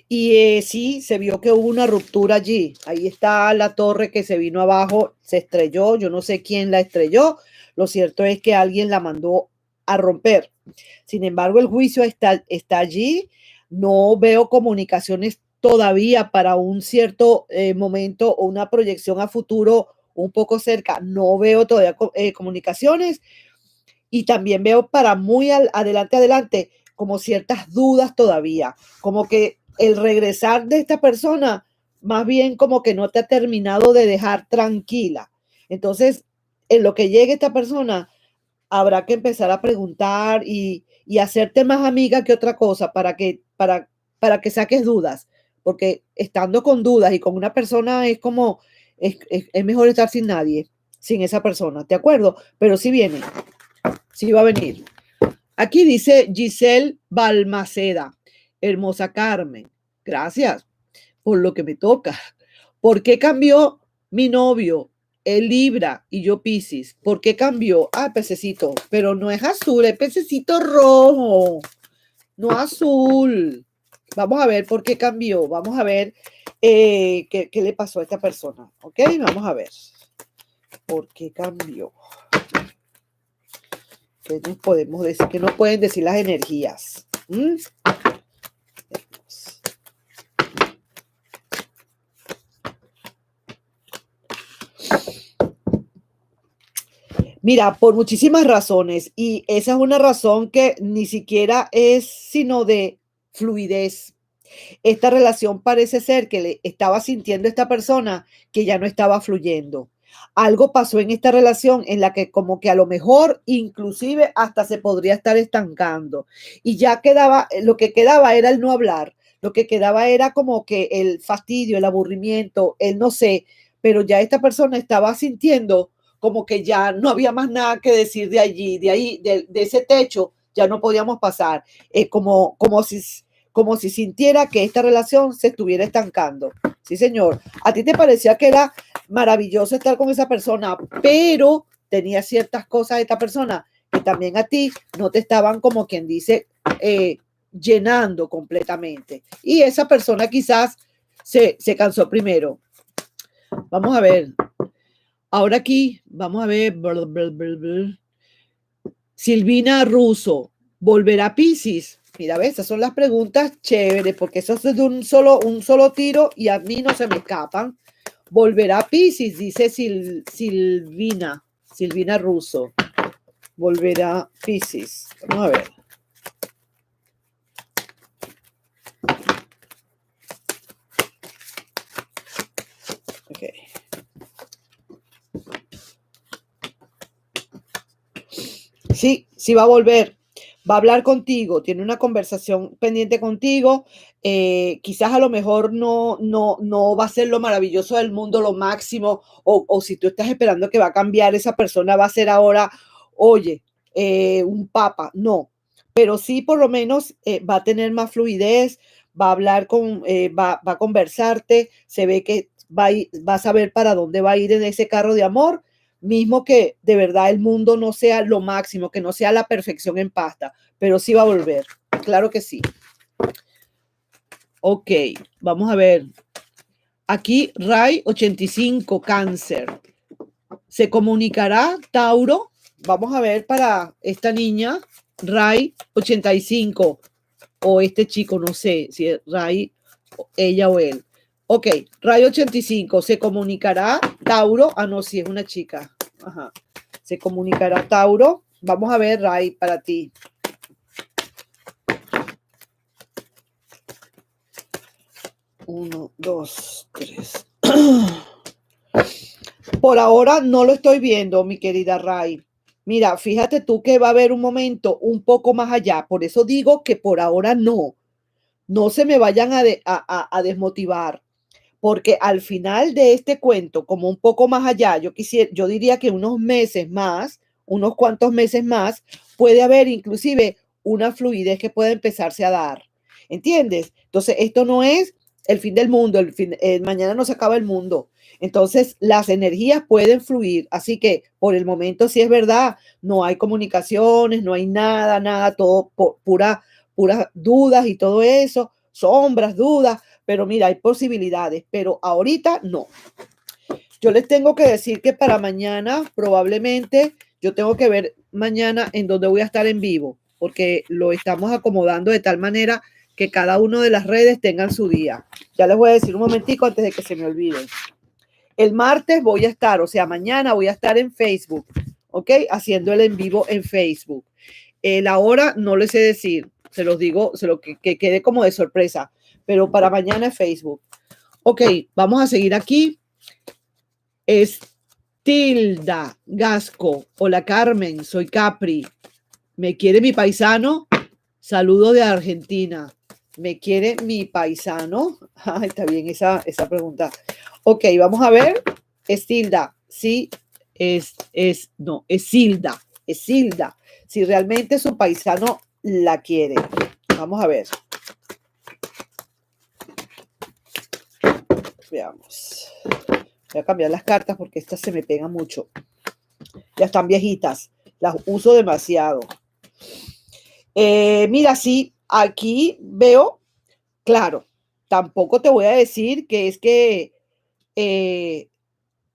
Y sí, se vio que hubo una ruptura allí. Ahí está la torre que se vino abajo, se estrelló. Yo no sé quién la estrelló. Lo cierto es que alguien la mandó a romper. Sin embargo, el juicio está allí. No veo comunicaciones todavía para un cierto momento o una proyección a futuro un poco cerca. No veo todavía comunicaciones y también veo para muy adelante como ciertas dudas todavía, como que el regresar de esta persona más bien como que no te ha terminado de dejar tranquila. Entonces, en lo que llegue esta persona, habrá que empezar a preguntar y hacerte más amiga que otra cosa para que saques dudas, porque estando con dudas y con una persona es como, es mejor estar sin nadie, sin esa persona, ¿de acuerdo? Pero si viene, sí va a venir. Aquí dice Giselle Balmaceda, hermosa Carmen, gracias por lo que me toca. ¿Por qué cambió mi novio? El Libra y yo Piscis. ¿Por qué cambió? Ah, pececito, pero no es azul, es pececito rojo, no azul. Vamos a ver por qué cambió. Vamos a ver qué le pasó a esta persona. ¿Ok? Vamos a ver. ¿Por qué cambió? ¿Qué nos podemos decir? ¿Qué nos pueden decir las energías? ¿Mm? Mira, por muchísimas razones, y esa es una razón que ni siquiera es sino de fluidez. Esta relación parece ser que le estaba sintiendo esta persona que ya no estaba fluyendo. Algo pasó en esta relación en la que como que a lo mejor inclusive hasta se podría estar estancando y ya quedaba, lo que quedaba era el no hablar, lo que quedaba era como que el fastidio, el aburrimiento, el no sé, pero ya esta persona estaba sintiendo como que ya no había más nada que decir de allí, de ahí, de ese techo, ya no podíamos pasar, como si sintiera que esta relación se estuviera estancando. Sí, señor. A ti te parecía que era maravilloso estar con esa persona, pero tenía ciertas cosas de esta persona que también a ti no te estaban, como quien dice, llenando completamente. Y esa persona quizás se cansó primero. Vamos a ver. Ahora aquí, vamos a ver. Silvina Russo, ¿volverá a Piscis? Mira, ves, esas son las preguntas chéveres, porque eso es de un solo tiro y a mí no se me escapan. ¿Volverá a Piscis? Dice Silvina Russo. Volverá a Piscis. Vamos a ver. Okay. Sí, sí va a volver. Va a hablar contigo, tiene una conversación pendiente contigo. Quizás a lo mejor no va a ser lo maravilloso del mundo, lo máximo, o si tú estás esperando que va a cambiar, esa persona va a ser ahora, oye, un papa. No, pero sí por lo menos va a tener más fluidez, va a hablar va a conversarte, se ve que va a saber para dónde va a ir en ese carro de amor, mismo que de verdad el mundo no sea lo máximo, que no sea la perfección en pasta, pero sí va a volver. Claro que sí. Ok, vamos a ver. Aquí Ray 85, cáncer. ¿Se comunicará Tauro? Vamos a ver para esta niña, Ray 85, o este chico, no sé si es Ray, ella o él. Ok, Ray 85, ¿se comunicará Tauro? Ah, no, si es una chica. Ajá. Se comunicará Tauro. Vamos a ver, Ray, para ti. Uno, dos, tres. Por ahora no lo estoy viendo, mi querida Ray. Mira, fíjate tú que va a haber un momento un poco más allá. Por eso digo que por ahora no. No se me vayan a desmotivar. porque al final de este cuento, como un poco más allá, yo diría que unos meses más, unos cuantos meses más, puede haber inclusive una fluidez que pueda empezarse a dar. ¿Entiendes? Entonces, esto no es el fin del mundo, mañana no se acaba el mundo. Entonces, las energías pueden fluir. Así que, por el momento, sí es verdad, no hay comunicaciones, no hay nada, todo puras dudas y todo eso, sombras, dudas, pero mira, hay posibilidades, pero ahorita no. Yo les tengo que decir que para mañana probablemente yo tengo que ver mañana en dónde voy a estar en vivo, porque lo estamos acomodando de tal manera que cada uno de las redes tengan su día. Ya les voy a decir un momentico antes de que se me olviden. El martes voy a estar, o sea, mañana voy a estar en Facebook, ¿ok? Haciendo el en vivo en Facebook. La hora no les sé decir, se los digo, que quede como de sorpresa, pero para mañana es Facebook. Ok, vamos a seguir aquí. Tilda Gasco. Hola Carmen, soy Capri. ¿Me quiere mi paisano? Saludo de Argentina. ¿Me quiere mi paisano? Ah, está bien esa pregunta. Ok, vamos a ver. Es Tilda. Sí, no, es Silda. Es Silda. Si realmente su paisano la quiere. Vamos a ver. Veamos. Voy a cambiar las cartas porque estas se me pegan mucho. Ya están viejitas. Las uso demasiado. Mira, sí, aquí veo, claro, tampoco te voy a decir que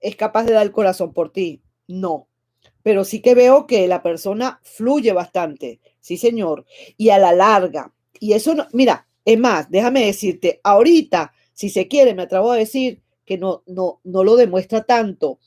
es capaz de dar el corazón por ti. No, pero sí que veo que la persona fluye bastante. Sí, señor. Y a la larga. Y eso no, mira, es más, déjame decirte, ahorita, si se quiere, me atrevo a decir que no lo demuestra tanto.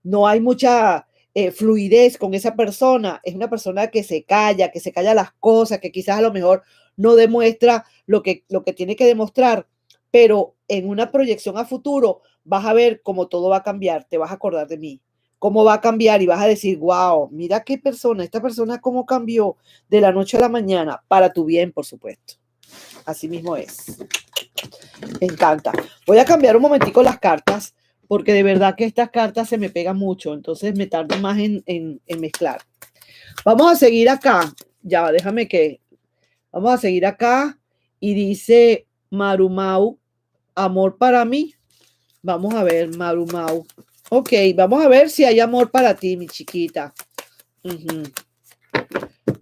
No hay mucha fluidez con esa persona. Es una persona que se calla las cosas, que quizás a lo mejor no demuestra lo que tiene que demostrar, pero en una proyección a futuro vas a ver cómo todo va a cambiar, te vas a acordar de mí, cómo va a cambiar y vas a decir, wow, mira qué persona, esta persona cómo cambió de la noche a la mañana, para tu bien, por supuesto. Así mismo es. Me encanta. Voy a cambiar un momentico las cartas porque de verdad que estas cartas se me pegan mucho, entonces me tardo más en mezclar. Vamos a seguir acá. Ya, déjame que... Vamos a seguir acá y dice Marumau, amor para mí. Vamos a ver, Marumau. Ok, vamos a ver si hay amor para ti, mi chiquita.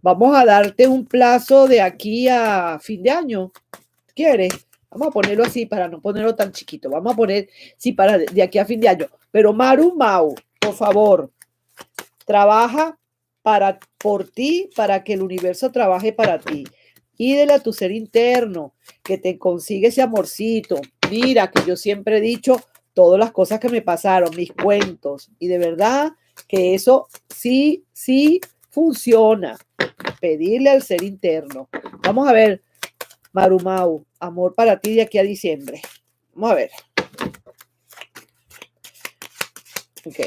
Vamos a darte un plazo de aquí a fin de año. ¿Quieres? Vamos a ponerlo así para no ponerlo tan chiquito. Vamos a poner, sí, para de aquí a fin de año. Pero Marumau, por favor, trabaja por ti, para que el universo trabaje para ti. Pídele a tu ser interno que te consiga ese amorcito. Mira, que yo siempre he dicho todas las cosas que me pasaron, mis cuentos. Y de verdad que eso sí funciona. Pedirle al ser interno. Vamos a ver, Marumau, amor para ti de aquí a diciembre. Vamos a ver. Ok.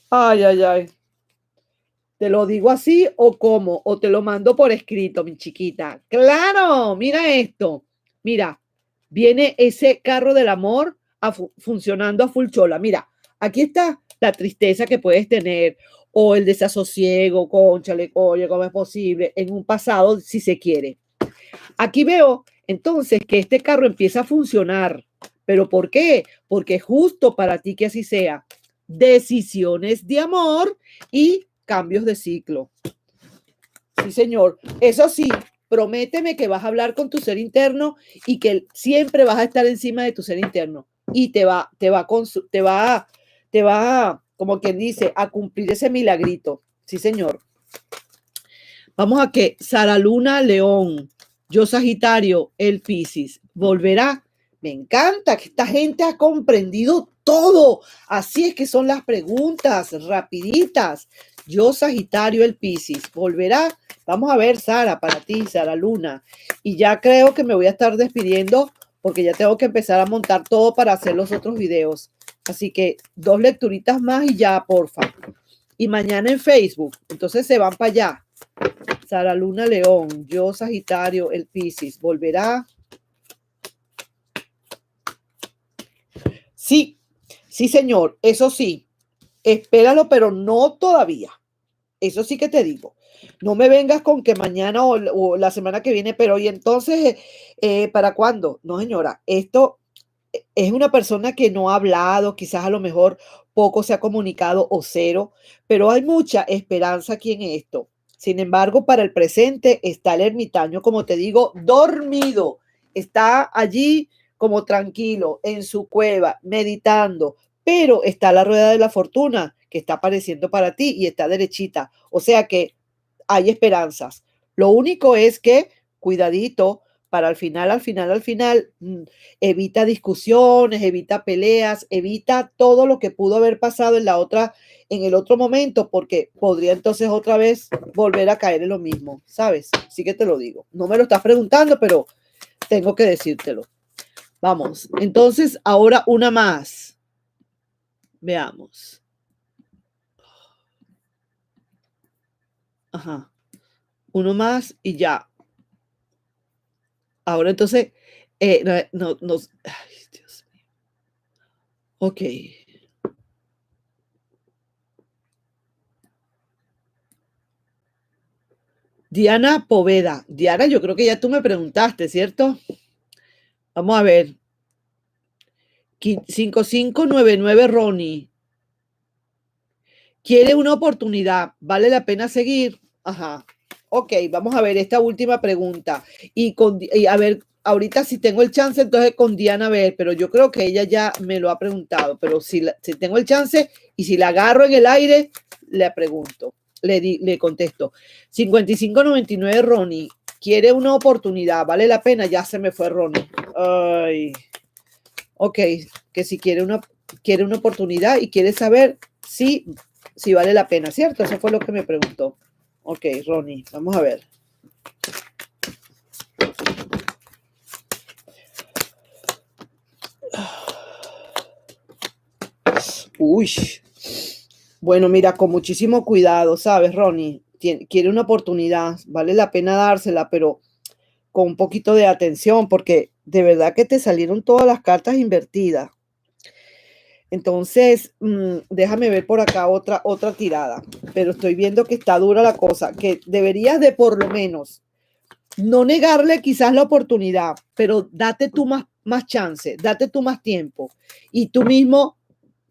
Ay. ¿Te lo digo así o cómo? ¿O te lo mando por escrito, mi chiquita? Claro, mira esto. Mira, viene ese carro del amor funcionando a full chola. Mira, aquí está la tristeza que puedes tener o el desasosiego, cónchale, oye, ¿cómo es posible? En un pasado, si se quiere. Aquí veo entonces que este carro empieza a funcionar. ¿Pero por qué? Porque es justo para ti que así sea. Decisiones de amor y cambios de ciclo. Sí, señor. Eso sí, prométeme que vas a hablar con tu ser interno y que siempre vas a estar encima de tu ser interno y te va, como quien dice, a cumplir ese milagrito. Sí, señor. Vamos a que Sara Luna León, yo Sagitario, el Piscis, volverá. Me encanta que esta gente ha comprendido todo. Así es que son las preguntas rapiditas. Yo Sagitario, el Piscis, volverá. Vamos a ver, Sara, para ti, Sara Luna. Y ya creo que me voy a estar despidiendo porque ya tengo que empezar a montar todo para hacer los otros videos. Así que 2 lecturitas más y ya, porfa. Y mañana en Facebook. Entonces se van para allá. Sara Luna León, yo Sagitario, el Piscis, ¿volverá? Sí, sí señor, eso sí, espéralo, pero no todavía. Eso sí que te digo. No me vengas con que mañana o la semana que viene, pero y entonces, ¿para cuándo? No, señora, esto es una persona que no ha hablado, quizás a lo mejor poco se ha comunicado o cero, pero hay mucha esperanza aquí en esto. Sin embargo, para el presente está el ermitaño, como te digo, dormido. Está allí como tranquilo, en su cueva, meditando, pero está la rueda de la fortuna que está apareciendo para ti y está derechita. O sea que hay esperanzas. Lo único es que, cuidadito, para al final, evita discusiones, evita peleas, evita todo lo que pudo haber pasado en el otro momento, porque podría entonces otra vez volver a caer en lo mismo, ¿sabes? Sí que te lo digo. No me lo estás preguntando, pero tengo que decírtelo. Vamos, entonces ahora una más. Veamos. Ajá. Uno más y ya. Ahora entonces, ay, Dios mío. Ok. Diana Poveda. Diana, yo creo que ya tú me preguntaste, ¿cierto? Vamos a ver. 5599 Ronnie. ¿Quiere una oportunidad? ¿Vale la pena seguir? Ajá. Ok, vamos a ver esta última pregunta. Y a ver, ahorita si tengo el chance, entonces con Diana a ver, pero yo creo que ella ya me lo ha preguntado, pero si tengo el chance y si la agarro en el aire, le pregunto, le contesto. 5599 Ronnie, ¿quiere una oportunidad? ¿Vale la pena? Ya se me fue Ronnie. Ay. Ok, que si quiere una oportunidad y quiere saber si vale la pena, ¿cierto? Eso fue lo que me preguntó. Ok, Ronnie, vamos a ver. Uy. Bueno, mira, con muchísimo cuidado, ¿sabes, Ronnie? Quiere una oportunidad, vale la pena dársela, pero con un poquito de atención, porque de verdad que te salieron todas las cartas invertidas. Entonces, déjame ver por acá otra tirada, pero estoy viendo que está dura la cosa, que deberías de por lo menos no negarle quizás la oportunidad, pero date tú más chance, date tú más tiempo y tú mismo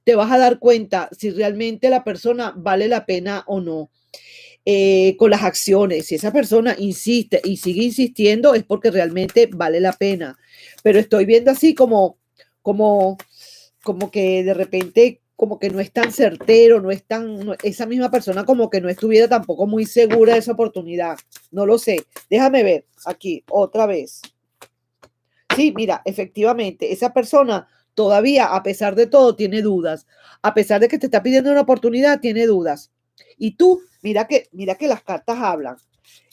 te vas a dar cuenta si realmente la persona vale la pena o no. Con las acciones, si esa persona insiste y sigue insistiendo es porque realmente vale la pena, pero estoy viendo así como como que de repente como que no es tan certero, esa misma persona como que no estuviera tampoco muy segura de esa oportunidad. No lo sé. Déjame ver aquí otra vez. Sí, mira, efectivamente, esa persona todavía, a pesar de todo, tiene dudas. A pesar de que te está pidiendo una oportunidad, tiene dudas. Y tú, mira que las cartas hablan.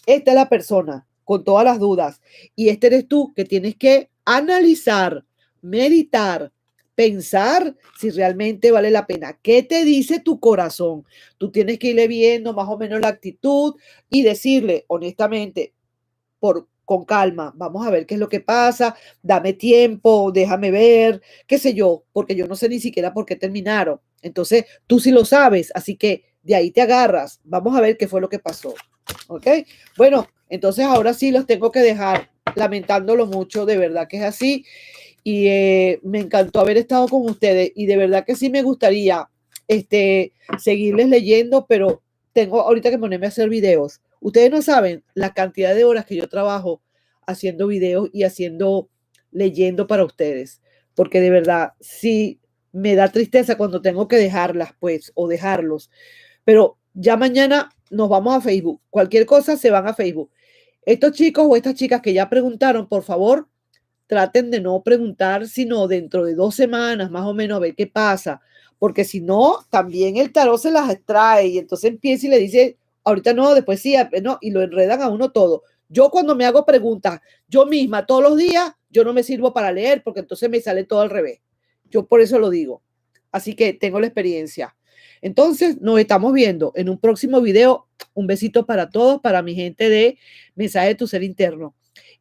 Esta es la persona con todas las dudas. Y este eres tú que tienes que analizar, meditar, pensar si realmente vale la pena. ¿Qué te dice tu corazón? Tú tienes que irle viendo más o menos la actitud y decirle honestamente, con calma, vamos a ver qué es lo que pasa, dame tiempo, déjame ver, qué sé yo, porque yo no sé ni siquiera por qué terminaron. Entonces, tú sí lo sabes, así que de ahí te agarras. Vamos a ver qué fue lo que pasó. ¿Ok? Bueno, entonces ahora sí los tengo que dejar, lamentándolo mucho, de verdad que es así. Y me encantó haber estado con ustedes y de verdad que sí me gustaría seguirles leyendo, pero tengo ahorita que ponerme a hacer videos. Ustedes no saben la cantidad de horas que yo trabajo haciendo videos y leyendo para ustedes, porque de verdad sí me da tristeza cuando tengo que dejarlas, pues, o dejarlos. Pero ya mañana nos vamos a Facebook. Cualquier cosa se van a Facebook. Estos chicos o estas chicas que ya preguntaron, por favor, traten de no preguntar, sino dentro de 2 semanas, más o menos, a ver qué pasa. Porque si no, también el tarot se las extrae y entonces empieza y le dice, ahorita no, después sí, no, y lo enredan a uno todo. Yo cuando me hago preguntas, yo misma todos los días, yo no me sirvo para leer porque entonces me sale todo al revés. Yo por eso lo digo. Así que tengo la experiencia. Entonces, nos estamos viendo en un próximo video. Un besito para todos, para mi gente de Mensaje de tu Ser Interno.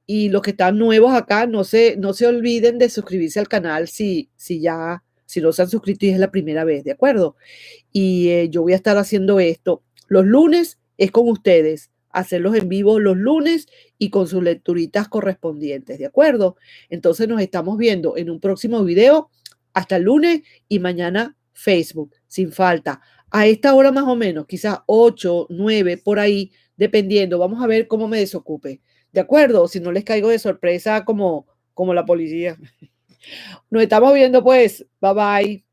Y los que están nuevos acá, no se olviden de suscribirse al canal si no se han suscrito y es la primera vez, ¿de acuerdo? Y yo voy a estar haciendo esto. Los lunes es con ustedes, hacerlos en vivo los lunes y con sus lecturitas correspondientes, ¿de acuerdo? Entonces nos estamos viendo en un próximo video. Hasta el lunes y mañana Facebook, sin falta. A esta hora más o menos, quizás 8, 9, por ahí, dependiendo. Vamos a ver cómo me desocupe. ¿De acuerdo? Si no les caigo de sorpresa como la policía. Nos estamos viendo pues. Bye bye.